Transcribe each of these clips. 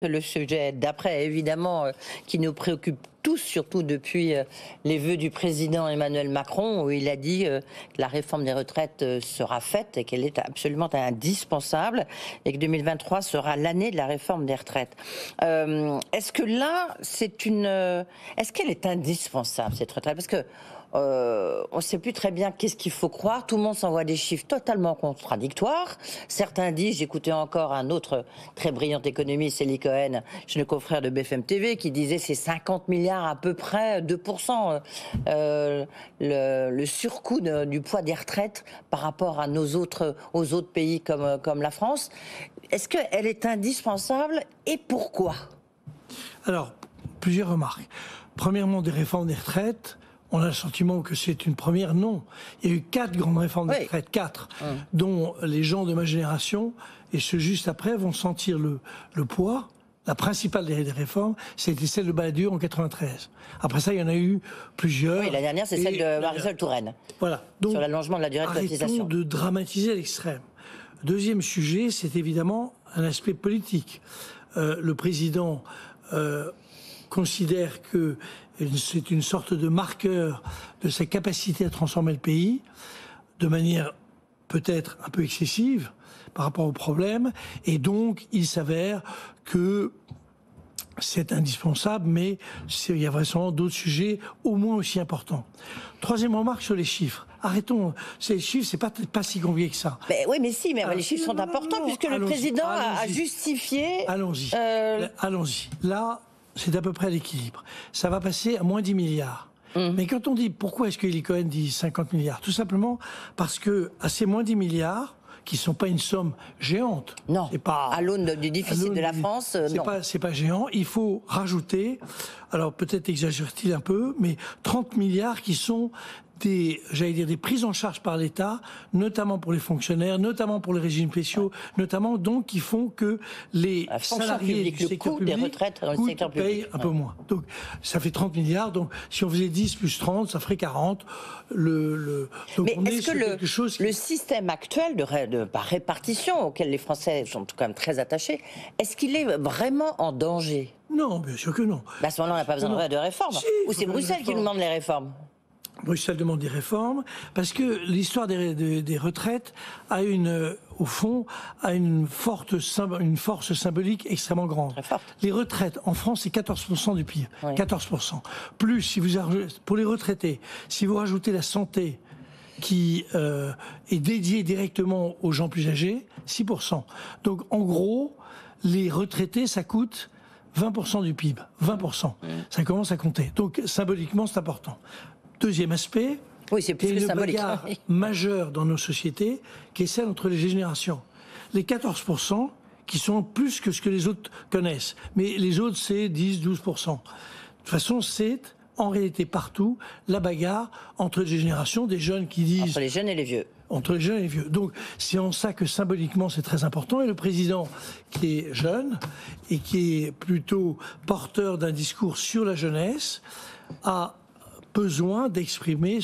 Le sujet d'après, évidemment, qui nous préoccupe tous, surtout depuis les vœux du président Emmanuel Macron, où il a dit que la réforme des retraites sera faite et qu'elle est absolument indispensable et que 2023 sera l'année de la réforme des retraites. Est-ce que là, est-ce qu'elle est indispensable, cette retraite? Parce que on ne sait plus très bien qu'est-ce qu'il faut croire. Tout le monde s'envoie des chiffres totalement contradictoires. Certains disent, j'écoutais encore un autre très brillant économiste, Elie Cohen, le confrère de BFM TV, qui disait c'est 50 milliards à peu près, 2%, le surcoût du poids des retraites par rapport à aux autres pays comme la France. Est-ce qu'elle est indispensable et pourquoi? Alors, plusieurs remarques. Premièrement, des réformes des retraites. On a le sentiment que c'est une première. Non. Il y a eu 4 grandes réformes des retraites, 4, dont les gens de ma génération et ceux juste après vont sentir le poids. La principale des réformes, c'était celle de Balladur en 93. Après ça, il y en a eu plusieurs. Oui, la dernière, c'est celle de Marisol Touraine. Voilà. Donc, sur l'allongement de la durée de cotisation. Arrêtons de dramatiser à l'extrême. Deuxième sujet, c'est évidemment un aspect politique. Le président considère que c'est une sorte de marqueur de sa capacité à transformer le pays de manière peut-être un peu excessive par rapport au problème. Et donc, il s'avère que c'est indispensable, mais il y a vraisemblablement d'autres sujets au moins aussi importants. Troisième remarque sur les chiffres. Arrêtons, ces chiffres, c'est pas si compliqué que ça. Mais oui, mais si, mais les chiffres sont importants puisque le président a justifié... Allons-y, allons-y. Là, c'est à peu près l'équilibre. Ça va passer à moins 10 milliards. Mais quand on dit, pourquoi est-ce que Elie Cohen dit 50 milliards? Tout simplement parce que à ces moins 10 milliards, qui ne sont pas une somme géante. Non, à l'aune du déficit de la France, non. C'est pas géant. Il faut rajouter, alors peut-être exagère-t-il un peu, mais 30 milliards qui sont des prises en charge par l'État, notamment pour les fonctionnaires, notamment pour les régimes spéciaux, notamment donc qui font que les salariés du secteur public des retraites dans le secteur public payent un peu moins. Donc ça fait 30 milliards. Donc si on faisait 10 plus 30, ça ferait 40. Donc mais est-ce que le système actuel par répartition, auquel les Français sont quand même très attachés, est-ce qu'il est vraiment en danger? Non, bien sûr que non. À ce moment-là, on n'a pas besoin de réformes. Ou c'est Bruxelles qui nous demande les réformes? Bruxelles demande des réformes parce que l'histoire des retraites a au fond, une force symbolique extrêmement grande. Les retraites en France, c'est 14% du PIB. Oui. 14%. Plus, pour les retraités, si vous rajoutez la santé qui est dédiée directement aux gens plus âgés, 6%. Donc en gros, les retraités, ça coûte 20% du PIB. 20%. Ça commence à compter. Donc symboliquement, c'est important. Deuxième aspect, oui, c'est plus une bagarre majeure dans nos sociétés, qui est celle entre les générations. Les 14% qui sont plus que ce que les autres connaissent, mais les autres c'est 10-12%. De toute façon, c'est en réalité partout la bagarre entre les générations, des jeunes qui disent... Entre les jeunes et les vieux. Entre les jeunes et les vieux. Donc c'est en ça que symboliquement c'est très important. Et le président qui est jeune et qui est plutôt porteur d'un discours sur la jeunesse a besoin d'exprimer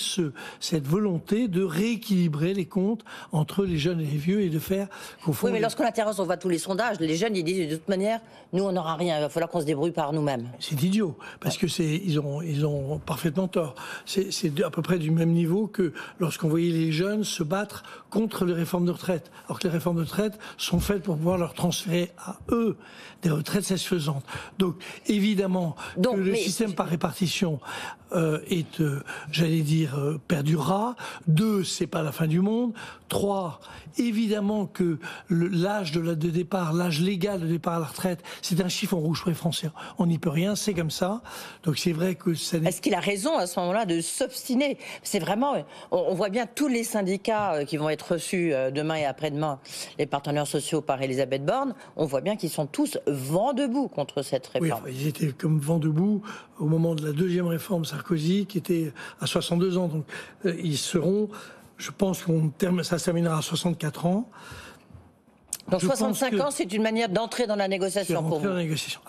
cette volonté de rééquilibrer les comptes entre les jeunes et les vieux et de faire qu'au fond... Oui, mais lorsqu'on interroge, on voit tous les sondages, les jeunes ils disent de toute manière, nous on n'aura rien, il va falloir qu'on se débrouille par nous-mêmes. C'est idiot, parce que ils ont parfaitement tort. C'est à peu près du même niveau que lorsqu'on voyait les jeunes se battre contre les réformes de retraite, alors que les réformes de retraite sont faites pour pouvoir leur transférer à eux des retraites satisfaisantes. Donc évidemment, le système par répartition perdurera. 2, c'est pas la fin du monde. 3, évidemment que l'âge de départ, l'âge légal de départ à la retraite, c'est un chiffre en rouge pour les Français. On n'y peut rien, c'est comme ça. Donc c'est vrai que ça... Est-ce qu'il a raison à ce moment-là de s'obstiner? C'est vraiment... On voit bien tous les syndicats qui vont être reçus demain et après-demain, les partenaires sociaux par Elisabeth Borne, on voit bien qu'ils sont tous vent debout contre cette réforme. Oui, ils étaient comme vent debout au moment de la deuxième réforme Sarkozy, qui était à 62 ans. Donc ils seront, je pense ça se terminera à 64 ans. Donc 65 ans, c'est une manière d'entrer dans la négociation pour vous? Dans la négociation.